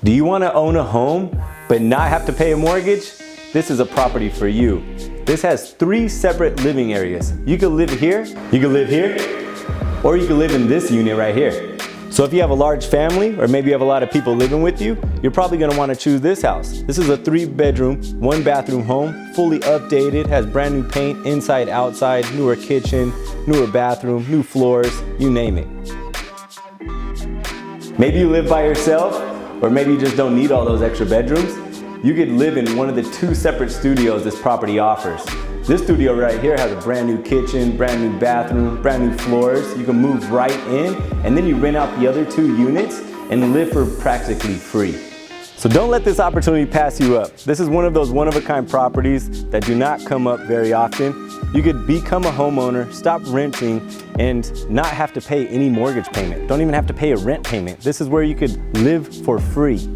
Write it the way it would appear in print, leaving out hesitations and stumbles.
Do you want to own a home but not have to pay a mortgage? This is a property for you. This has 3 separate living areas. You could live here, you could live here, or you could live in this unit right here. So if you have a large family, or maybe you have a lot of people living with you, you're probably gonna wanna choose this house. This is a 3-bedroom, 1-bathroom home, fully updated, has brand new paint, inside, outside, newer kitchen, newer bathroom, new floors, you name it. Maybe you live by yourself, or maybe you just don't need all those extra bedrooms. You could live in one of the 2 separate studios this property offers. This studio right here has a brand new kitchen, brand new bathroom, brand new floors. You can move right in, and then you rent out the other 2 units and live for practically free. So don't let this opportunity pass you up. This is one of those one-of-a-kind properties that do not come up very often. You could become a homeowner, stop renting, and not have to pay any mortgage payment. Don't even have to pay a rent payment. This is where you could live for free.